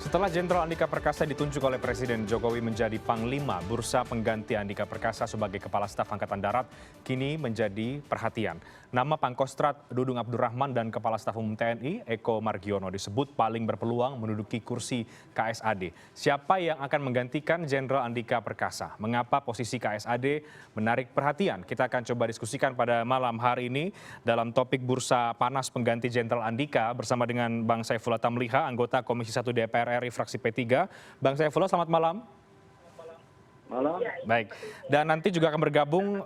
Setelah Jenderal Andika Perkasa ditunjuk oleh Presiden Jokowi menjadi Panglima, bursa pengganti Andika Perkasa sebagai Kepala Staf Angkatan Darat kini menjadi perhatian. Nama Pangkostrat Dudung Abdurrahman dan Kepala Staf Umum TNI Eko Margiono disebut paling berpeluang menduduki kursi KSAD. Siapa yang akan menggantikan Jenderal Andika Perkasa? Mengapa posisi KSAD menarik perhatian? Kita akan coba diskusikan pada malam hari ini dalam topik bursa panas pengganti Jenderal Andika bersama dengan Bang Saifullah Tamliha, anggota Komisi 1 DPR RI fraksi P3. Bang Saifullah, selamat malam. Malam. Baik, dan nanti juga akan bergabung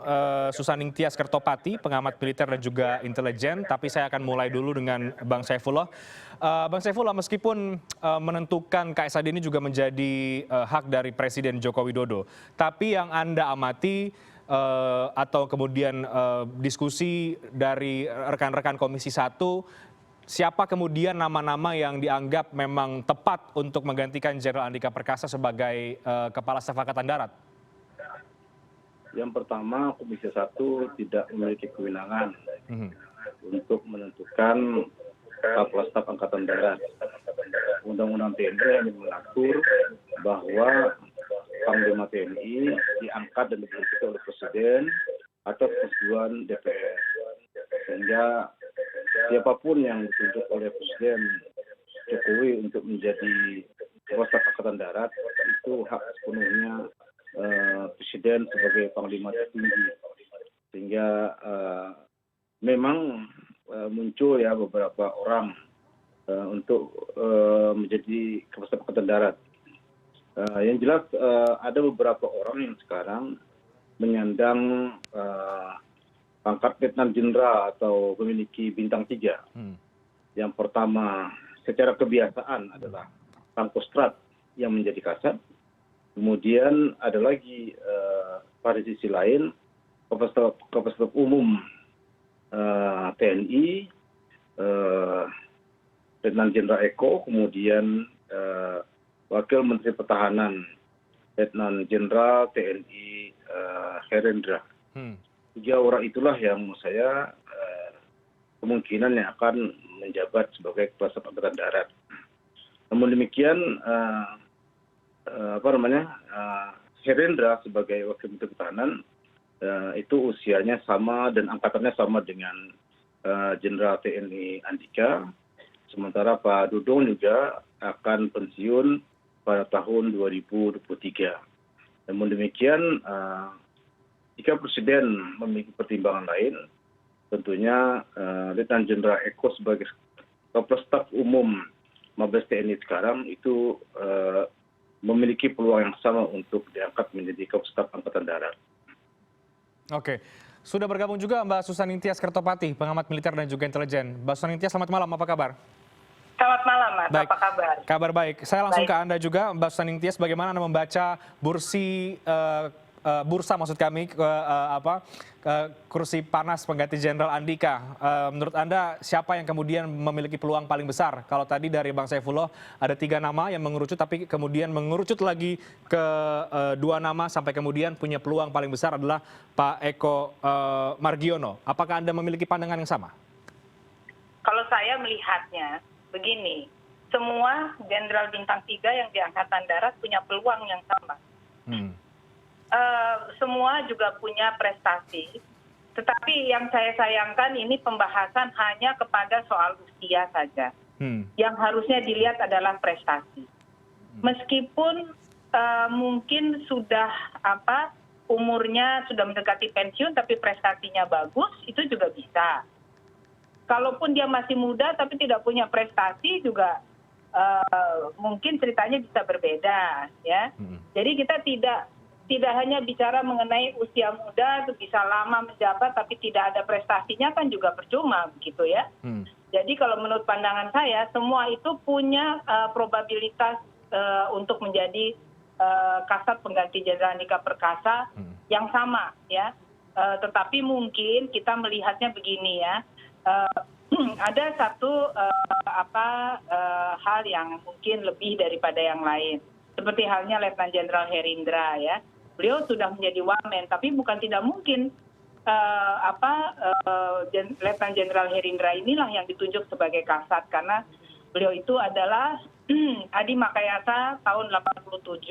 Susaning Tias Kertopati, pengamat militer dan juga intelijen. Tapi saya akan mulai dulu dengan Bang Saifullah. Bang Saifullah, meskipun menentukan KSAD ini juga menjadi hak dari Presiden Joko Widodo, tapi yang Anda amati atau kemudian diskusi dari rekan-rekan Komisi 1, siapa kemudian nama-nama yang dianggap memang tepat untuk menggantikan Jenderal Andika Perkasa sebagai Kepala Staf Angkatan Darat? Yang pertama, Komisi 1 tidak memiliki kewenangan untuk menentukan Kepala Staf Angkatan Darat. Undang-Undang TNI hanya mengatur bahwa Panglima TNI diangkat dan diberhentikan oleh Presiden atau persetujuan DPR. Sehingga siapapun yang ditunjuk oleh Presiden Jokowi untuk menjadi Kepala Staf Angkatan Darat itu hak sepenuhnya Presiden sebagai Panglima tertinggi. Sehingga memang muncul ya beberapa orang untuk menjadi Kepala Staf Angkatan Darat. Yang jelas ada beberapa orang yang sekarang menyandang pangkat Letnan Jenderal atau memiliki bintang 3. Yang pertama secara kebiasaan adalah Pangkostrat yang menjadi Kasat. Kemudian ada lagi pada sisi lain Kepala Staf Umum TNI, Letnan Jenderal Eko, kemudian Wakil Menteri Pertahanan Letnan Jenderal TNI Herendra. 3 orang itulah yang menurut saya kemungkinan yang akan menjabat sebagai Kepala Staf Angkatan Darat. Namun demikian, Herendra sebagai Wakil Menteri Pertahanan itu usianya sama dan angkatannya sama dengan Jenderal TNI Andika. Sementara Pak Dudung juga akan pensiun pada tahun 2023. Namun demikian, jika Presiden memiliki pertimbangan lain, tentunya Letnan Jenderal Eko sebagai Kepala Staf Umum Mabes TNI sekarang itu memiliki peluang yang sama untuk diangkat menjadi Kepala Staf Angkatan Darat. Oke, sudah bergabung juga Mbak Susaning Tias Kertopati, pengamat militer dan juga intelijen. Mbak Susaning Tias, selamat malam, apa kabar? Selamat malam, Mas. Baik. Apa kabar? Kabar baik. Saya langsung ke Anda juga, Mbak Susaning Tias, bagaimana Anda membaca bursa maksud kami kursi panas pengganti Jenderal Andika. Menurut Anda siapa yang kemudian memiliki peluang paling besar? Kalau tadi dari Bang Saifullah ada 3 nama yang mengerucut, tapi kemudian mengerucut lagi ke 2 nama sampai kemudian punya peluang paling besar adalah Pak Eko Margiono. Apakah Anda memiliki pandangan yang sama? Kalau saya melihatnya begini, semua Jenderal Bintang 3 yang di Angkatan Darat punya peluang yang sama. Semua juga punya prestasi, tetapi yang saya sayangkan ini pembahasan hanya kepada soal usia saja. Yang harusnya dilihat adalah prestasi. Meskipun mungkin sudah umurnya sudah mendekati pensiun, tapi prestasinya bagus, itu juga bisa. Kalaupun dia masih muda tapi tidak punya prestasi juga mungkin ceritanya bisa berbeda, ya. Jadi kita tidak hanya bicara mengenai usia muda bisa lama menjabat tapi tidak ada prestasinya kan juga percuma begitu ya. Jadi kalau menurut pandangan saya semua itu punya probabilitas untuk menjadi Kasat pengganti Jenderal Andika Perkasa yang sama ya. Tetapi mungkin kita melihatnya begini ya. Ada satu hal yang mungkin lebih daripada yang lain. Seperti halnya Letnan Jenderal Herindra ya. Beliau sudah menjadi wamen, tapi bukan tidak mungkin Letnan Jenderal Herindra inilah yang ditunjuk sebagai Kasat karena Beliau itu adalah Adi Makayasa tahun 87.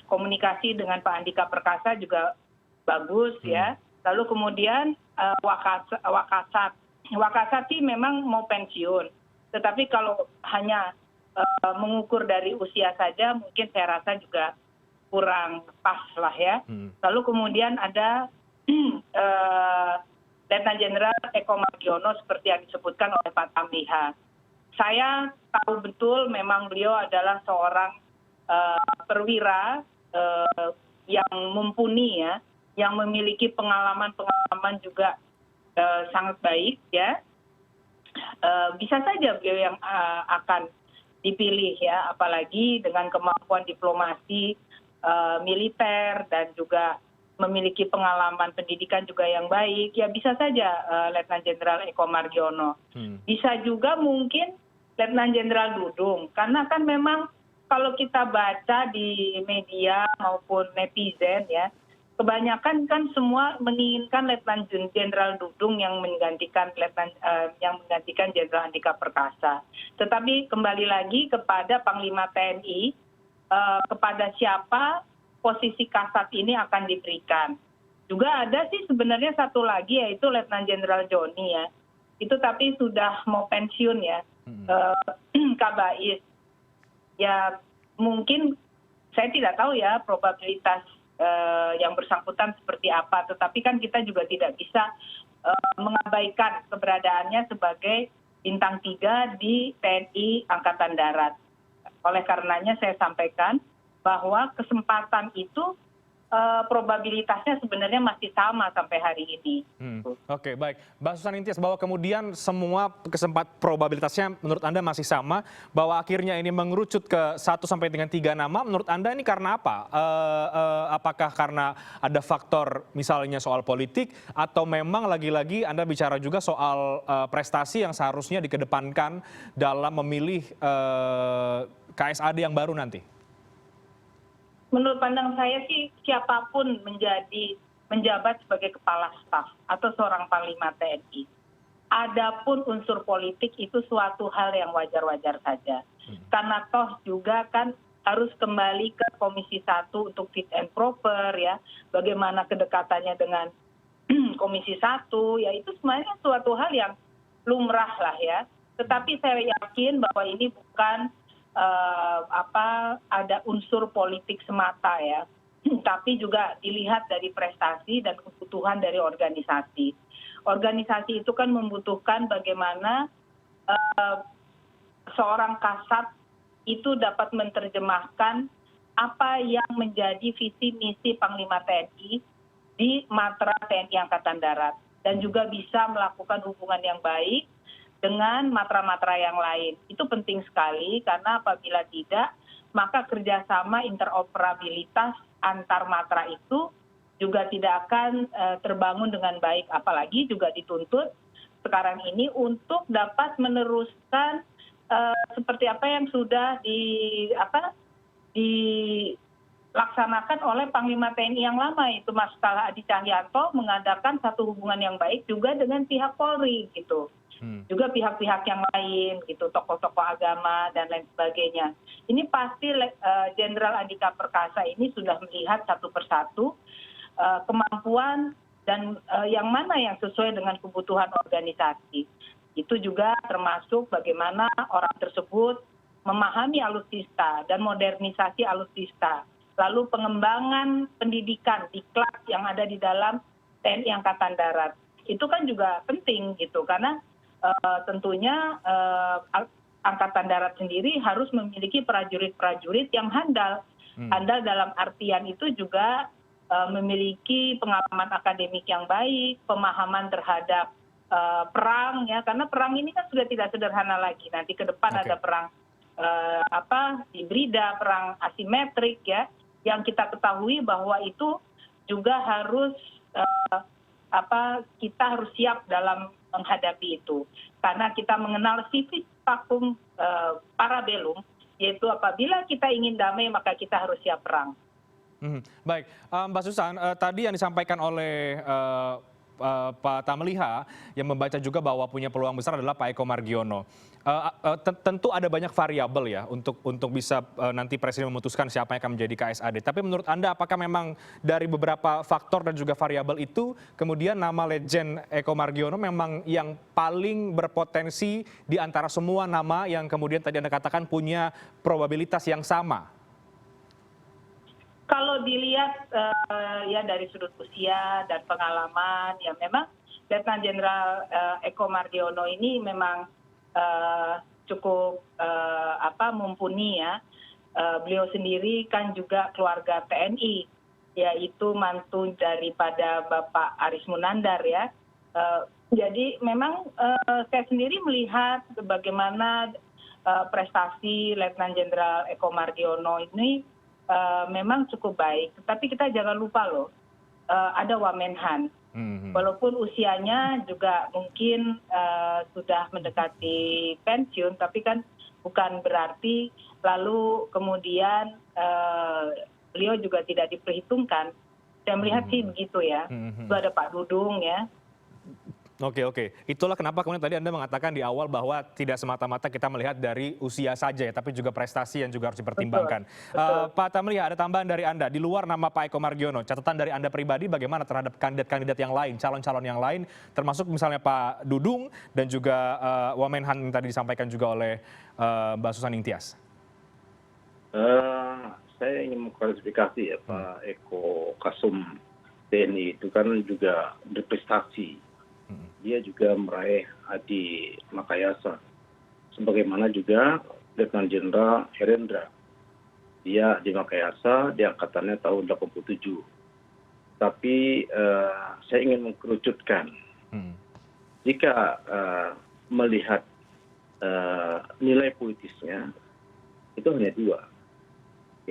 Komunikasi dengan Pak Andika Perkasa juga bagus ya. Lalu kemudian Wakasati memang mau pensiun. Tetapi kalau hanya mengukur dari usia saja mungkin saya rasa juga kurang pas lah ya. Lalu kemudian ada Letnan Jenderal Eko Margiono seperti yang disebutkan oleh Pak Tamliha. Saya tahu betul memang beliau adalah seorang perwira yang mumpuni ya, yang memiliki pengalaman-pengalaman juga sangat baik ya. Bisa saja beliau yang akan dipilih ya, apalagi dengan kemampuan diplomasi militer dan juga memiliki pengalaman pendidikan juga yang baik, ya bisa saja Letnan Jenderal Eko Margiono. Bisa juga mungkin Letnan Jenderal Dudung, karena kan memang kalau kita baca di media maupun netizen ya, kebanyakan kan semua menginginkan Letnan Jenderal Dudung yang menggantikan Jenderal Andika Perkasa. Tetapi kembali lagi kepada Panglima TNI, kepada siapa posisi Kasat ini akan diberikan. Juga ada sih sebenarnya satu lagi yaitu Letnan Jenderal Joni ya. Itu tapi sudah mau pensiun ya. Kabais. Ya mungkin saya tidak tahu ya probabilitas yang bersangkutan seperti apa. Tetapi kan kita juga tidak bisa mengabaikan keberadaannya sebagai bintang 3 di TNI Angkatan Darat. Oleh karenanya saya sampaikan bahwa kesempatan itu probabilitasnya sebenarnya masih sama sampai hari ini. Oke, baik. Mbak Susan Intias, bahwa kemudian semua probabilitasnya menurut Anda masih sama, bahwa akhirnya ini mengerucut ke 1 sampai dengan 3 nama, menurut Anda ini karena apa? Apakah karena ada faktor misalnya soal politik, atau memang lagi-lagi Anda bicara juga soal prestasi yang seharusnya dikedepankan dalam memilih KSAD yang baru nanti? Menurut pandang saya sih siapapun menjabat sebagai kepala staf atau seorang panglima TNI. Adapun unsur politik itu suatu hal yang wajar-wajar saja. Karena toh juga kan harus kembali ke Komisi 1 untuk fit and proper ya. Bagaimana kedekatannya dengan Komisi 1 ya, itu sebenarnya suatu hal yang lumrah lah ya. Tetapi saya yakin bahwa ini bukan ada unsur politik semata ya, tapi juga dilihat dari prestasi dan kebutuhan dari organisasi. Organisasi itu kan membutuhkan bagaimana seorang kasat itu dapat menerjemahkan apa yang menjadi visi misi Panglima TNI di matra TNI Angkatan Darat, dan juga bisa melakukan hubungan yang baik dengan matra-matra yang lain. Itu penting sekali karena apabila tidak, maka kerjasama interoperabilitas antar matra itu juga tidak akan terbangun dengan baik. Apalagi juga dituntut sekarang ini untuk dapat meneruskan seperti apa yang sudah dilaksanakan oleh Panglima TNI yang lama, itu Marskal Adi Cahyanto, mengadakan satu hubungan yang baik juga dengan pihak Polri gitu. Juga pihak-pihak yang lain gitu, tokoh-tokoh agama dan lain sebagainya. Ini pasti Jenderal Andika Perkasa ini sudah melihat satu persatu kemampuan dan yang mana yang sesuai dengan kebutuhan organisasi. Itu juga termasuk bagaimana orang tersebut memahami alutsista dan modernisasi alutsista. Lalu pengembangan pendidikan diklat yang ada di dalam TNI Angkatan Darat. Itu kan juga penting gitu, karena tentunya Angkatan Darat sendiri harus memiliki prajurit-prajurit yang handal. Handal dalam artian itu juga memiliki pengalaman akademik yang baik, pemahaman terhadap perang ya, karena perang ini kan sudah tidak sederhana lagi. Nanti ke depan ada perang hibrida, perang asimetrik ya, yang kita ketahui bahwa itu juga harus kita harus siap dalam menghadapi itu, karena kita mengenal civis pactum parabellum, yaitu apabila kita ingin damai maka kita harus siap perang. Baik, Mbak Susan, tadi yang disampaikan oleh Pak Tamliha yang membaca juga bahwa punya peluang besar adalah Pak Eko Margiono. Tentu ada banyak variabel ya untuk bisa nanti Presiden memutuskan siapa yang akan menjadi KSAD. Tapi menurut Anda apakah memang dari beberapa faktor dan juga variabel itu kemudian nama Legend Eko Margiono memang yang paling berpotensi di antara semua nama yang kemudian tadi Anda katakan punya probabilitas yang sama? Kalau dilihat ya dari sudut usia dan pengalaman, ya memang Letnan Jenderal Eko Margiono ini memang cukup mumpuni ya. Beliau sendiri kan juga keluarga TNI, yaitu mantu daripada Bapak Aris Munandar ya. Jadi memang saya sendiri melihat bagaimana prestasi Letnan Jenderal Eko Margiono ini memang cukup baik, tetapi kita jangan lupa loh, ada Wamenhan. Walaupun usianya juga mungkin sudah mendekati pensiun, tapi kan bukan berarti lalu kemudian beliau juga tidak diperhitungkan. Saya melihat sih begitu ya. Itu ada Pak Dudung ya. Oke. Itulah kenapa kemudian tadi Anda mengatakan di awal bahwa tidak semata-mata kita melihat dari usia saja ya, tapi juga prestasi yang juga harus dipertimbangkan. Betul. Pak Tamliha, ada tambahan dari Anda. Di luar nama Pak Eko Margiono, catatan dari Anda pribadi bagaimana terhadap kandidat-kandidat yang lain, calon-calon yang lain, termasuk misalnya Pak Dudung dan juga Wamenhan yang tadi disampaikan juga oleh Mbak Susaning Tias? Saya ingin mengklarifikasi ya, Pak Eko Kasum TNI itu kan juga berprestasi. Dia juga meraih Adi Makayasa. Sebagaimana juga Letnan Jenderal Herendra. Dia di Makayasa, di angkatannya tahun 87. Tapi saya ingin mengkerucutkan. Jika melihat nilai politisnya, itu hanya dua.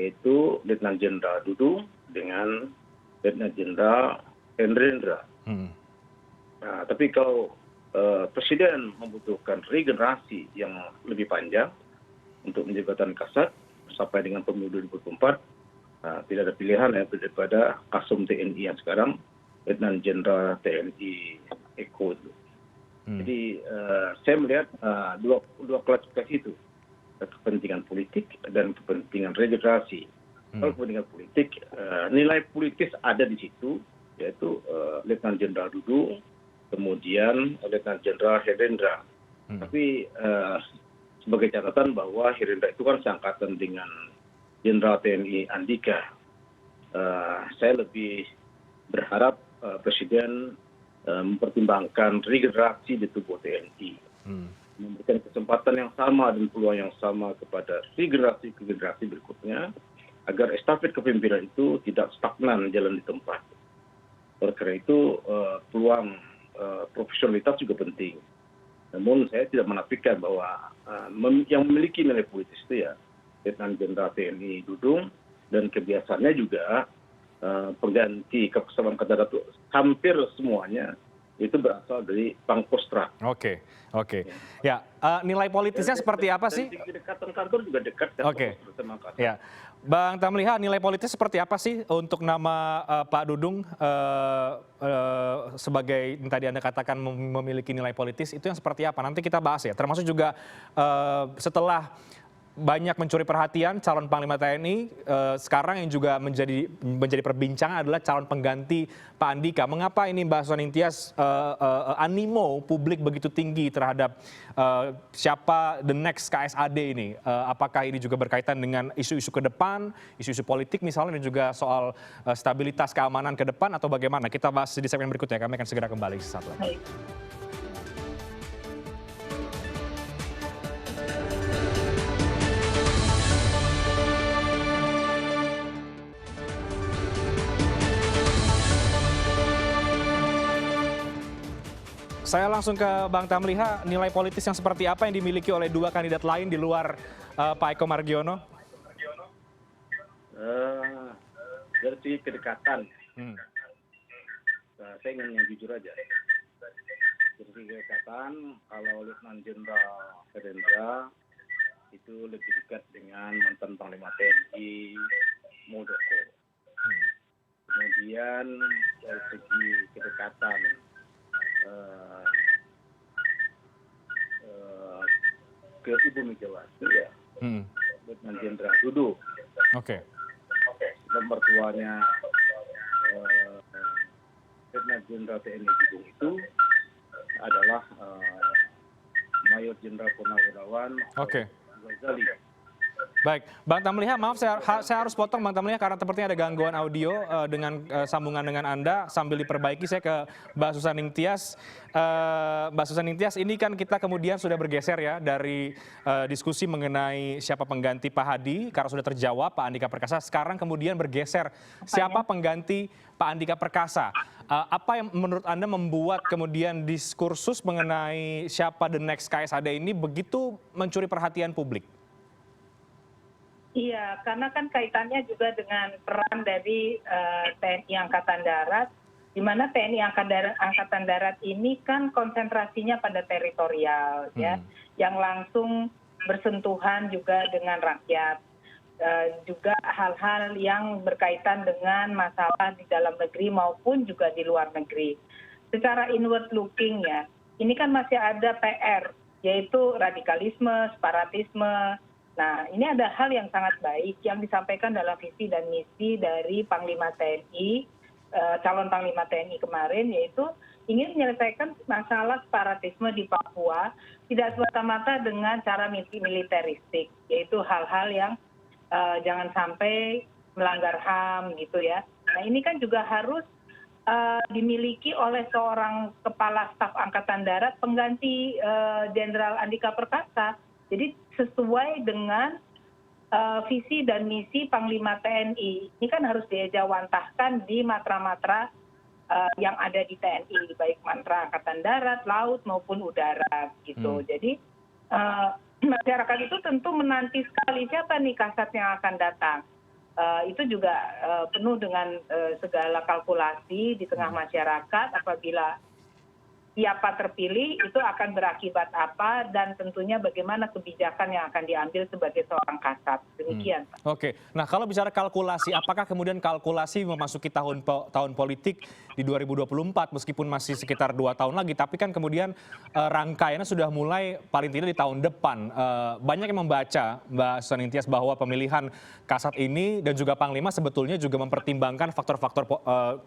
Yaitu Letnan Jenderal Dudung dengan Letnan Jenderal Herendra. Nah, tapi kalau Presiden membutuhkan regenerasi yang lebih panjang untuk menjabatan Kasat sampai dengan pemilu 2024, tidak ada pilihan ya daripada Kasum TNI yang sekarang, Letnan Jenderal TNI Eko. Jadi saya melihat dua klasifikasi itu, kepentingan politik dan kepentingan regenerasi. Kalau kepentingan politik, nilai politis ada di situ, yaitu Letnan Jenderal Dudung, kemudian Letnan Jenderal Herendra. Tapi sebagai catatan bahwa Herendra itu kan seangkatan dengan Jenderal TNI Andika. Saya lebih berharap Presiden mempertimbangkan regenerasi di tubuh TNI. Memberikan kesempatan yang sama dan peluang yang sama kepada regenerasi berikutnya, agar estafet kepemimpinan itu tidak stagnan jalan di tempat. Oleh karena itu peluang profesionalitas juga penting. Namun saya tidak menafikan bahwa yang memiliki nilai politis itu ya Letnan Jenderal TNI Dudung, dan kebiasaannya juga pengganti Kepesawan Angkatan Darat hampir semuanya itu berasal dari Pangkostrat. Oke. Ya, nilai politisnya seperti apa sih? Kedekatan kantor juga dekat kan. Oke. Ya, Bang Tamliha, nilai politis seperti apa sih untuk nama Pak Dudung sebagai yang tadi Anda katakan memiliki nilai politis, itu yang seperti apa? Nanti kita bahas ya. Termasuk juga setelah banyak mencuri perhatian calon Panglima TNI, sekarang yang juga menjadi perbincangan adalah calon pengganti Pak Andika. Mengapa ini Mbak Susaning Tias animo publik begitu tinggi terhadap siapa the next KSAD ini? Apakah ini juga berkaitan dengan isu-isu ke depan, isu-isu politik misalnya, dan juga soal stabilitas keamanan ke depan, atau bagaimana? Kita bahas di segmen berikutnya. Kami akan segera kembali sesaat lagi. Saya langsung ke Bang Tamliha, nilai politis yang seperti apa yang dimiliki oleh dua kandidat lain di luar Pak Eko Margiono? Dari segi kedekatan, saya ingin yang jujur aja. Dari segi kedekatan, kalau Letnan Jenderal Herendra itu lebih dekat dengan mantan Panglima TNI Muldoko. Kemudian dari segi kedekatan eh, eh, ke Ibu Megawati ya, Letnan Jenderal Dudung. Oke. Dan mertuanya Letnan Jenderal TNI Dudung itu adalah Mayor Jenderal Purnawirawan Ghazali. Baik, Bang Tamliha, maaf saya harus potong Bang Tamliha karena sepertinya ada gangguan audio dengan sambungan dengan Anda. Sambil diperbaiki saya ke Mbak Susaning Tias. Mbak Susaning Tias, ini kan kita kemudian sudah bergeser ya dari diskusi mengenai siapa pengganti Pak Hadi karena sudah terjawab Pak Andika Perkasa. Sekarang kemudian bergeser siapa pengganti Pak Andika Perkasa. Apa yang menurut Anda membuat kemudian diskursus mengenai siapa the next KSAD ini begitu mencuri perhatian publik? Iya, karena kan kaitannya juga dengan peran dari TNI Angkatan Darat, di mana TNI Angkatan Darat ini kan konsentrasinya pada teritorial, ya, yang langsung bersentuhan juga dengan rakyat, juga hal-hal yang berkaitan dengan masalah di dalam negeri maupun juga di luar negeri. Secara inward looking ya, ini kan masih ada PR, yaitu radikalisme, separatisme. Nah, ini ada hal yang sangat baik yang disampaikan dalam visi dan misi dari Panglima TNI, calon Panglima TNI kemarin, yaitu ingin menyelesaikan masalah separatisme di Papua tidak semata-mata dengan cara militeristik, yaitu hal-hal yang jangan sampai melanggar HAM gitu ya. Nah, ini kan juga harus dimiliki oleh seorang Kepala Staf Angkatan Darat pengganti Jenderal Andika Perkasa. Jadi sesuai dengan visi dan misi Panglima TNI. Ini kan harus diejawantahkan di matra-matra yang ada di TNI, baik matra Angkatan Darat, Laut maupun Udara gitu. Jadi masyarakat itu tentu menanti sekali siapa nih Kasat yang akan datang. Itu juga penuh dengan segala kalkulasi di tengah masyarakat apabila siapa terpilih itu akan berakibat apa dan tentunya bagaimana kebijakan yang akan diambil sebagai seorang kasat. Demikian. Oke, nah kalau bicara kalkulasi, apakah kemudian kalkulasi memasuki tahun politik di 2024 meskipun masih sekitar 2 tahun lagi, tapi kan kemudian rangkaiannya sudah mulai paling tidak di tahun depan. Banyak yang membaca, Mbak Susaning Tias, bahwa pemilihan kasat ini dan juga Panglima sebetulnya juga mempertimbangkan faktor-faktor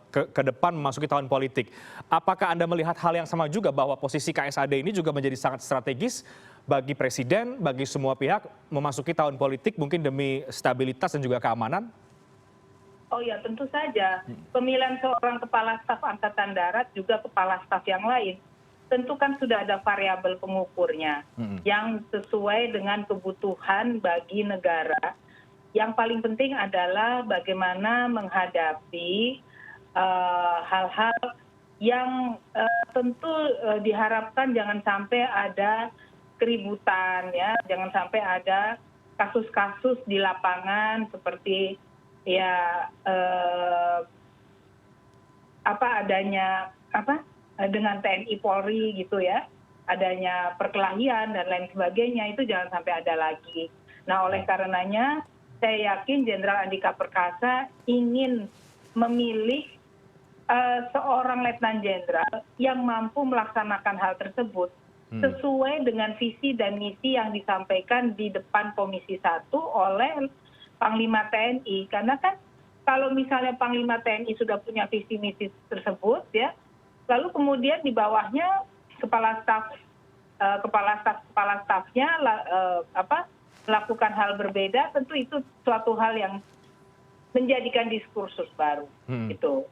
ke depan memasuki tahun politik. Apakah Anda melihat hal yang sama juga bahwa posisi KSAD ini juga menjadi sangat strategis bagi Presiden, bagi semua pihak memasuki tahun politik mungkin demi stabilitas dan juga keamanan? Oh ya, tentu saja. Pemilihan seorang Kepala Staf Angkatan Darat juga Kepala Staf yang lain, tentu kan sudah ada variabel pengukurnya yang sesuai dengan kebutuhan bagi negara. Yang paling penting adalah bagaimana menghadapi hal-hal yang tentu diharapkan jangan sampai ada keributan, ya, jangan sampai ada kasus-kasus di lapangan seperti ya dengan TNI Polri gitu ya, adanya perkelahian dan lain sebagainya, itu jangan sampai ada lagi. Nah, oleh karenanya saya yakin Jenderal Andika Perkasa ingin memilih seorang Letnan Jenderal yang mampu melaksanakan hal tersebut sesuai dengan visi dan misi yang disampaikan di depan Komisi 1 oleh Panglima TNI. Karena kan kalau misalnya Panglima TNI sudah punya visi misi tersebut, ya, lalu kemudian di bawahnya kepala stafnya melakukan hal berbeda, tentu itu suatu hal yang menjadikan diskursus baru. Gitu.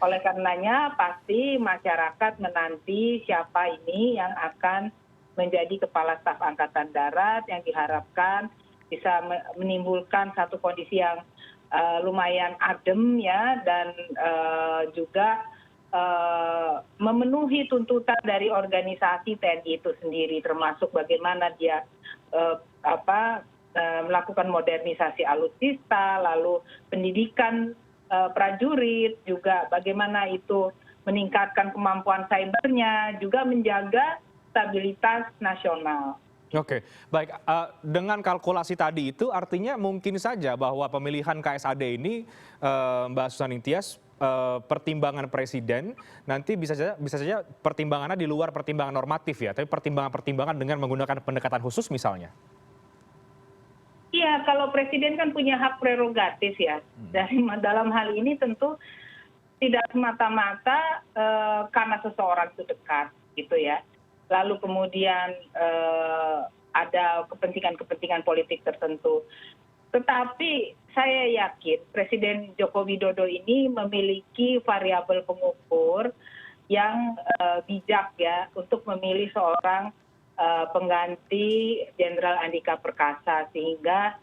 Oleh karenanya pasti masyarakat menanti siapa ini yang akan menjadi Kepala Staf Angkatan Darat yang diharapkan bisa menimbulkan satu kondisi yang lumayan adem, ya, dan juga memenuhi tuntutan dari organisasi TNI itu sendiri, termasuk bagaimana dia melakukan modernisasi alutsista, lalu pendidikan prajurit, juga bagaimana itu meningkatkan kemampuan cybernya, juga menjaga stabilitas nasional. Oke, baik. Dengan kalkulasi tadi itu artinya mungkin saja bahwa pemilihan KSAD ini, Mbak Susaning Tias, pertimbangan presiden nanti bisa saja pertimbangannya di luar pertimbangan normatif ya, tapi pertimbangan-pertimbangan dengan menggunakan pendekatan khusus misalnya. Iya, kalau presiden kan punya hak prerogatif ya. Dalam hal ini tentu tidak semata-mata karena seseorang itu dekat gitu ya. Lalu kemudian ada kepentingan-kepentingan politik tertentu. Tetapi saya yakin Presiden Joko Widodo ini memiliki variabel pengukur yang bijak ya untuk memilih seorang pengganti Jenderal Andika Perkasa, sehingga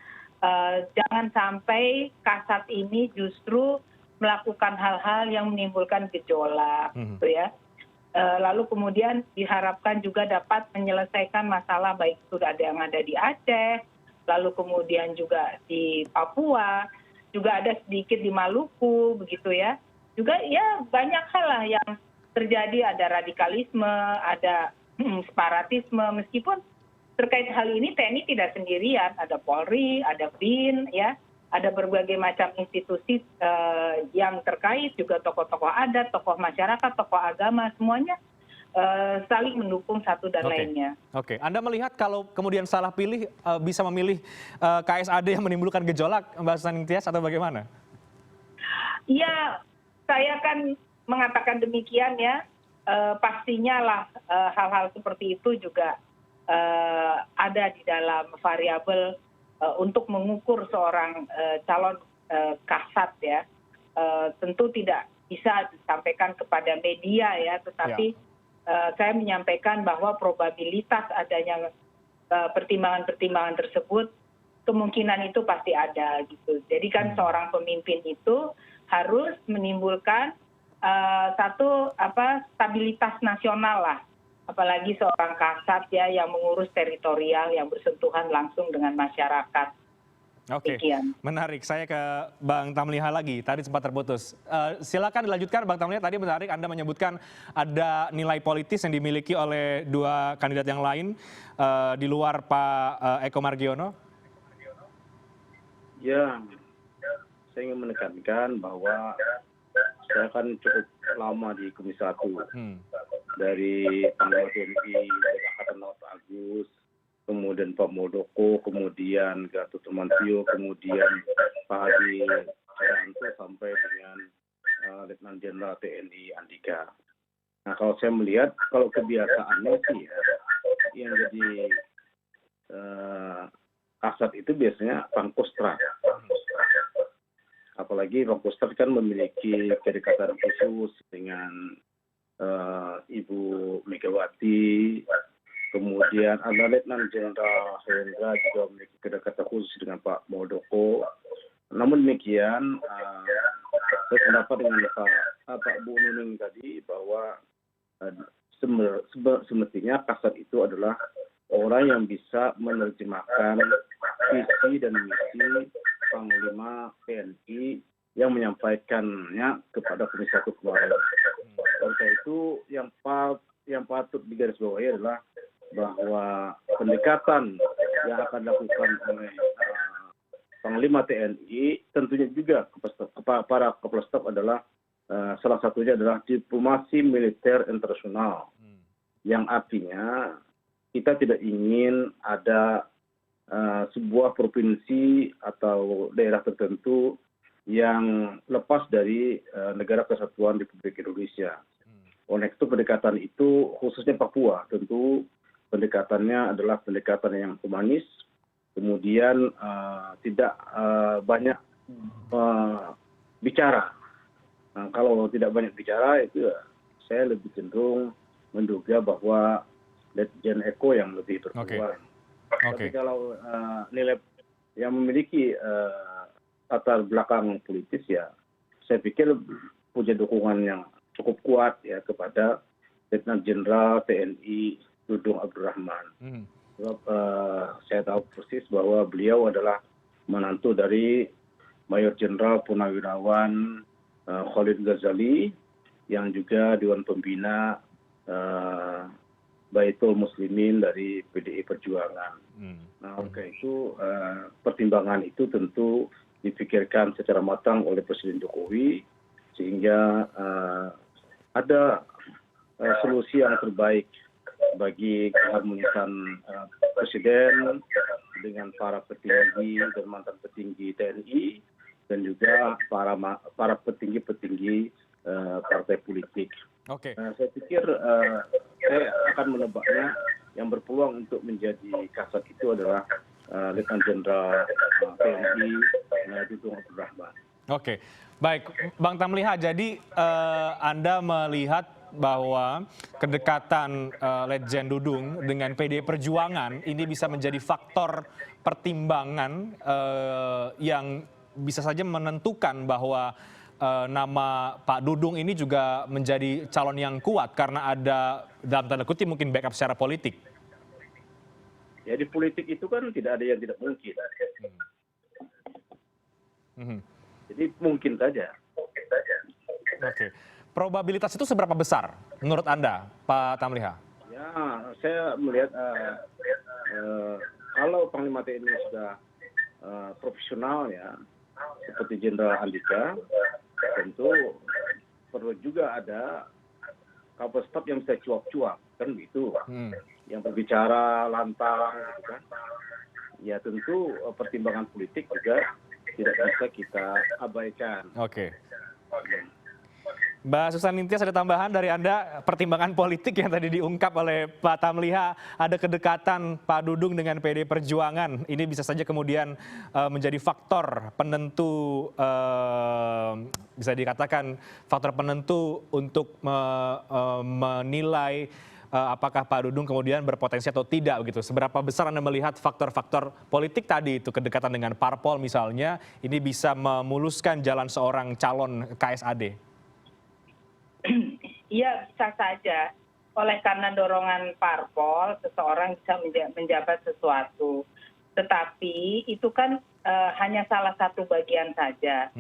jangan sampai Kasat ini justru melakukan hal-hal yang menimbulkan gejolak gitu ya. Lalu kemudian diharapkan juga dapat menyelesaikan masalah baik itu yang ada di Aceh, lalu kemudian juga di Papua, juga ada sedikit di Maluku begitu ya. Juga ya banyak hal lah yang terjadi, ada radikalisme, ada separatisme, meskipun terkait hal ini TNI tidak sendirian, ada Polri, ada BIN, ya, ada berbagai macam institusi yang terkait, juga tokoh-tokoh adat, tokoh masyarakat, tokoh agama, semuanya saling mendukung satu dan lainnya. Oke, Anda melihat kalau kemudian salah pilih bisa memilih KSAD yang menimbulkan gejolak, Mbak Susaningtyas, atau bagaimana? Ya, saya kan mengatakan demikian ya. Pastinya lah hal-hal seperti itu juga ada di dalam variabel untuk mengukur seorang calon kasat ya. Tentu tidak bisa disampaikan kepada media ya, tetapi saya menyampaikan bahwa probabilitas adanya pertimbangan-pertimbangan tersebut kemungkinan itu pasti ada gitu. Jadi kan seorang pemimpin itu harus menimbulkan satu stabilitas nasional lah, apalagi seorang kasat ya yang mengurus teritorial yang bersentuhan langsung dengan masyarakat. Oke, menarik. Saya ke Bang Tamliha lagi. Tadi sempat terputus. Silakan dilanjutkan, Bang Tamliha. Tadi menarik Anda menyebutkan ada nilai politis yang dimiliki oleh dua kandidat yang lain di luar Pak Eko Margiono. Ya, saya ingin menekankan bahwa saya kan cukup lama di Komisi 1, dari Panglima TNI, Angkatan Laut Pak Agus, kemudian Pak Muldoko, kemudian Gatot Nurmantio, kemudian Pak Hadi Cahyanto, sampai dengan Letnan Jenderal TNI Andika. Nah, kalau saya melihat, kalau kebiasaannya sih ya, yang jadi kasat itu biasanya Pangkostrat. Apalagi Pangkostrat kan memiliki kedekatan khusus dengan Ibu Megawati, kemudian ada Letnan Jenderal Hendra juga memiliki kedekatan khusus dengan Pak Muldoko. Namun demikian, saya sependapat dengan Pak Bu Nunung tadi bahwa semestinya kasat itu adalah orang yang bisa menerjemahkan visi dan misi Panglima TNI yang menyampaikannya kepada Komisi 1 kemarin. Oleh itu yang patut digarisbawahi adalah bahwa pendekatan yang akan dilakukan oleh Panglima TNI tentunya juga para kepala staf adalah salah satunya adalah diplomasi militer internasional, yang artinya kita tidak ingin ada sebuah provinsi atau daerah tertentu yang lepas dari negara kesatuan Republik Indonesia. Oleh itu pendekatan itu khususnya Papua tentu pendekatannya adalah pendekatan yang humanis, kemudian tidak banyak bicara. Nah, kalau tidak banyak bicara itu saya lebih cenderung menduga bahwa Letjen Eko yang lebih berpeluang. Tapi kalau nilai yang memiliki latar belakang politis ya, saya pikir punya dukungan yang cukup kuat ya kepada Letnan Jenderal TNI Dudung Abdurrahman. Sebab saya tahu persis bahwa beliau adalah menantu dari Mayor Jenderal Purnawirawan Khalid Ghazali yang juga Dewan Pembina Baitul Muslimin dari PDI Perjuangan. Nah, oleh itu pertimbangan itu tentu dipikirkan secara matang oleh Presiden Jokowi, sehingga ada solusi yang terbaik bagi keharmonisan Presiden dengan para petinggi dan mantan petinggi TNI dan juga para petinggi-petinggi partai politik. Oke. Saya pikir saya akan menebaknya yang berpeluang untuk menjadi kasat itu adalah Letnan Jenderal TNI Dudung Abdul Rahman. Oke, baik, Bang Tamliha. Jadi Anda melihat bahwa kedekatan Letjen Dudung dengan PDI Perjuangan ini bisa menjadi faktor pertimbangan yang bisa saja menentukan bahwa nama Pak Dudung ini juga menjadi calon yang kuat karena ada dalam tanda kutip mungkin backup secara politik. Ya di politik itu kan tidak ada yang tidak mungkin. Jadi mungkin saja. Oke. Probabilitas itu seberapa besar menurut Anda, Pak Tamliha? Ya, saya melihat kalau Panglima TNI sudah profesional ya, seperti Jenderal Andika, tentu perlu juga ada kapal staf yang bisa cuap-cuap, kan begitu. Yang berbicara lantang, gitu kan. Ya tentu pertimbangan politik juga tidak bisa kita abaikan. Oke. Mbak Susan Nintias, ada tambahan dari Anda pertimbangan politik yang tadi diungkap oleh Pak Tamliha, ada kedekatan Pak Dudung dengan PD Perjuangan. Ini bisa saja kemudian menjadi faktor penentu, bisa dikatakan faktor penentu untuk menilai apakah Pak Dudung kemudian berpotensi atau tidak begitu. Seberapa besar Anda melihat faktor-faktor politik tadi itu, kedekatan dengan parpol misalnya, ini bisa memuluskan jalan seorang calon KSAD? Iya, bisa saja. Oleh karena dorongan parpol, seseorang bisa menjabat sesuatu. Tetapi itu kan hanya salah satu bagian saja.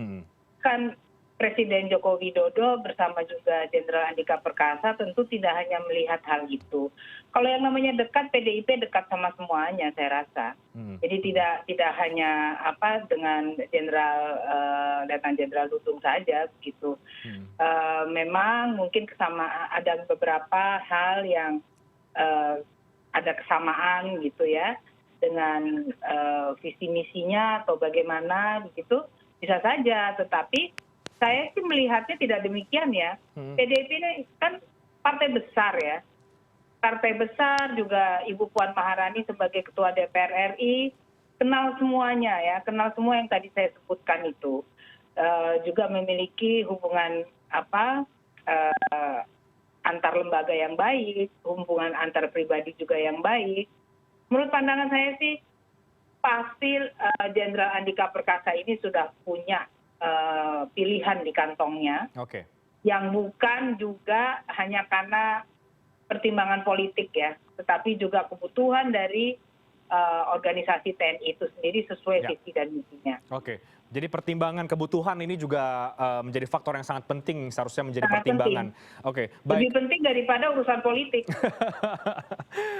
Kan Presiden Joko Widodo bersama juga Jenderal Andika Perkasa tentu tidak hanya melihat hal itu. Kalau yang namanya dekat, PDIP dekat sama semuanya, saya rasa. Jadi tidak hanya dengan Letnan Jenderal Dudung saja begitu. Memang mungkin ada beberapa hal yang ada kesamaan gitu ya dengan visi misinya atau bagaimana begitu, bisa saja. Tetapi saya sih melihatnya tidak demikian ya. PDIP ini kan partai besar ya. Partai besar, juga Ibu Puan Maharani sebagai Ketua DPR RI, kenal semuanya ya, kenal semua yang tadi saya sebutkan itu. Juga memiliki hubungan antar lembaga yang baik, hubungan antar pribadi juga yang baik. Menurut pandangan saya sih, pasti Jenderal Andika Perkasa ini sudah punya pilihan di kantongnya, yang bukan juga hanya karena pertimbangan politik ya, tetapi juga kebutuhan dari organisasi TNI itu sendiri sesuai visi dan misinya. Oke, jadi pertimbangan kebutuhan ini juga menjadi faktor yang sangat penting, seharusnya menjadi pertimbangan. Oke, baik. Lebih penting daripada urusan politik.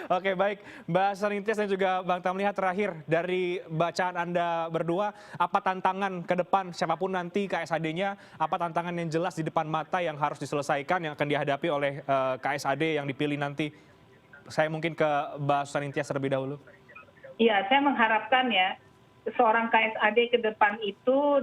Oke, baik. Mbak Sanintias dan juga Bang Tamliha, terakhir dari bacaan Anda berdua, apa tantangan ke depan siapapun nanti KSAD-nya, apa tantangan yang jelas di depan mata yang harus diselesaikan, yang akan dihadapi oleh KSAD yang dipilih nanti? Saya mungkin ke Mbak Sanintias terlebih dahulu. Iya, saya mengharapkan ya, seorang KSAD ke depan itu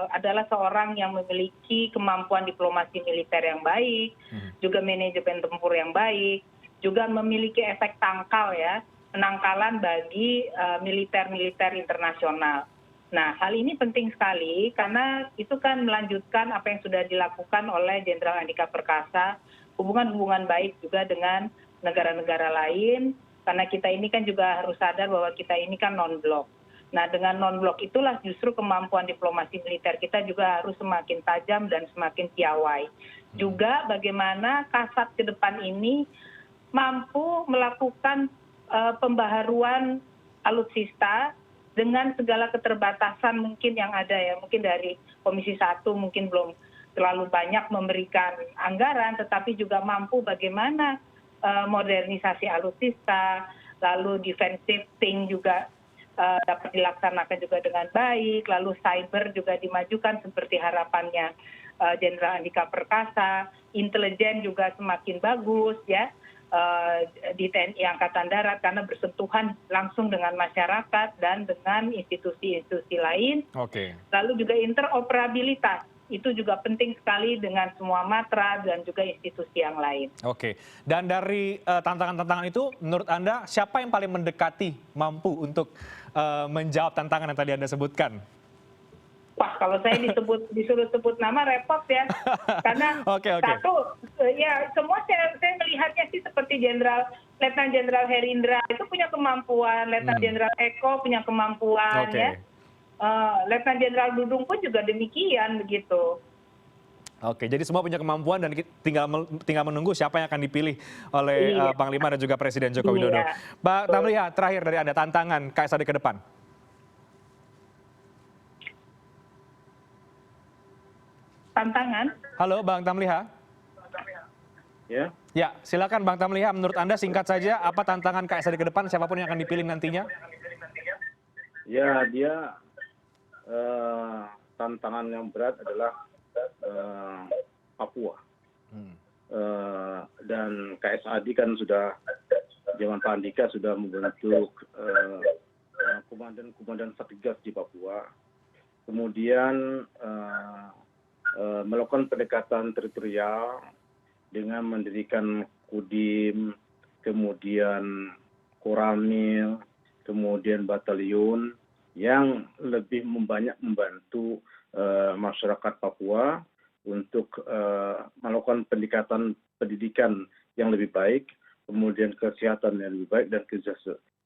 adalah seorang yang memiliki kemampuan diplomasi militer yang baik, juga manajemen tempur yang baik, juga memiliki efek tangkal ya, penangkalan bagi militer-militer internasional. Nah, hal ini penting sekali karena itu kan melanjutkan apa yang sudah dilakukan oleh Jenderal Andika Perkasa, hubungan-hubungan baik juga dengan negara-negara lain, karena kita ini kan juga harus sadar bahwa kita ini kan non-blok. Nah, dengan non-blok itulah justru kemampuan diplomasi militer kita juga harus semakin tajam dan semakin piawai. Juga bagaimana Kasat ke depan ini mampu melakukan pembaharuan alutsista dengan segala keterbatasan mungkin yang ada ya. Mungkin dari Komisi 1 mungkin belum terlalu banyak memberikan anggaran, tetapi juga mampu bagaimana modernisasi alutsista, lalu defensive thing juga dapat dilaksanakan juga dengan baik, lalu cyber juga dimajukan seperti harapannya Jenderal Andika Perkasa, intelijen juga semakin bagus ya di TNI Angkatan Darat karena bersentuhan langsung dengan masyarakat dan dengan institusi-institusi lain. Lalu juga interoperabilitas. Itu juga penting sekali dengan semua matra dan juga institusi yang lain. Dan dari tantangan-tantangan itu, menurut Anda siapa yang paling mendekati mampu untuk menjawab tantangan yang tadi Anda sebutkan? Wah, kalau saya disuruh sebut nama repot ya, karena satu, ya semua saya melihatnya sih seperti Letnan Jenderal Herindra itu punya kemampuan, Letnan Jenderal Eko punya kemampuan, ya. Letnan Jenderal Dudung pun juga demikian begitu. Jadi semua punya kemampuan dan tinggal menunggu siapa yang akan dipilih oleh Panglima dan juga Presiden Joko Widodo. Mbak Tamliha, terakhir dari Anda, tantangan KSAD ke depan. Tantangan? Halo Bang Tamliha. Ya, silakan Bang Tamliha, menurut Anda singkat saja apa tantangan KSAD ke depan, siapapun yang akan dipilih nantinya? Ya, dia tantangan yang berat adalah Papua. Dan KSAD kan sudah, zaman Pak Andika sudah membentuk komandan Satgas di Papua. Kemudian melakukan pendekatan teritorial dengan mendirikan Kodim, kemudian Koramil, kemudian batalion yang lebih banyak membantu masyarakat Papua untuk melakukan pendekatan pendidikan yang lebih baik, kemudian kesehatan yang lebih baik, dan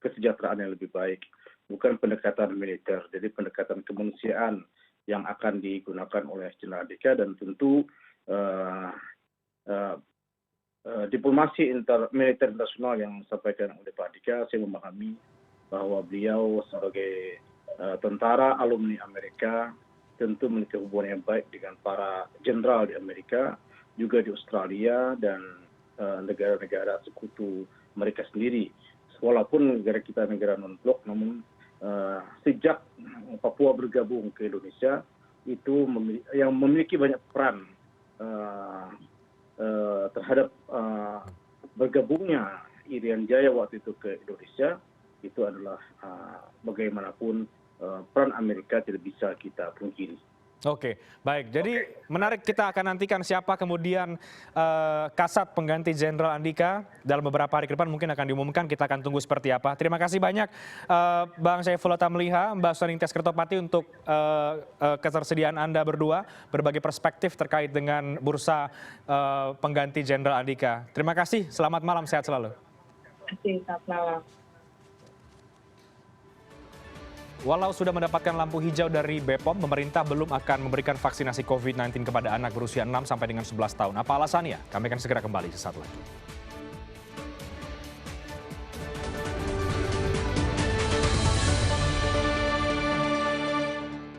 kesejahteraan yang lebih baik. Bukan pendekatan militer, jadi pendekatan kemanusiaan yang akan digunakan oleh Jenderal Andika, dan tentu diplomasi militer internasional yang disampaikan oleh Pak Andika. Saya memahami bahwa beliau sebagai tentara alumni Amerika tentu memiliki hubungan yang baik dengan para jenderal di Amerika, juga di Australia, dan negara-negara sekutu mereka sendiri. Walaupun negara kita negara non-blok, namun sejak Papua bergabung ke Indonesia, itu yang memiliki banyak peran terhadap bergabungnya Irian Jaya waktu itu ke Indonesia, itu adalah bagaimanapun peran Amerika tidak bisa kita pungkiri. Baik. Jadi menarik, kita akan nantikan siapa kemudian Kasat pengganti Jenderal Andika dalam beberapa hari ke depan, mungkin akan diumumkan, kita akan tunggu seperti apa. Terima kasih banyak Bang Saifullah Tamliha, Mbak Susaning Tias Kertopati untuk ketersediaan Anda berdua, berbagi perspektif terkait dengan bursa pengganti Jenderal Andika. Terima kasih, selamat malam, sehat selalu. Selamat malam. Walau sudah mendapatkan lampu hijau dari BPOM, pemerintah belum akan memberikan vaksinasi COVID-19 kepada anak berusia 6 sampai dengan 11 tahun. Apa alasannya? Kami akan segera kembali sesaat lagi.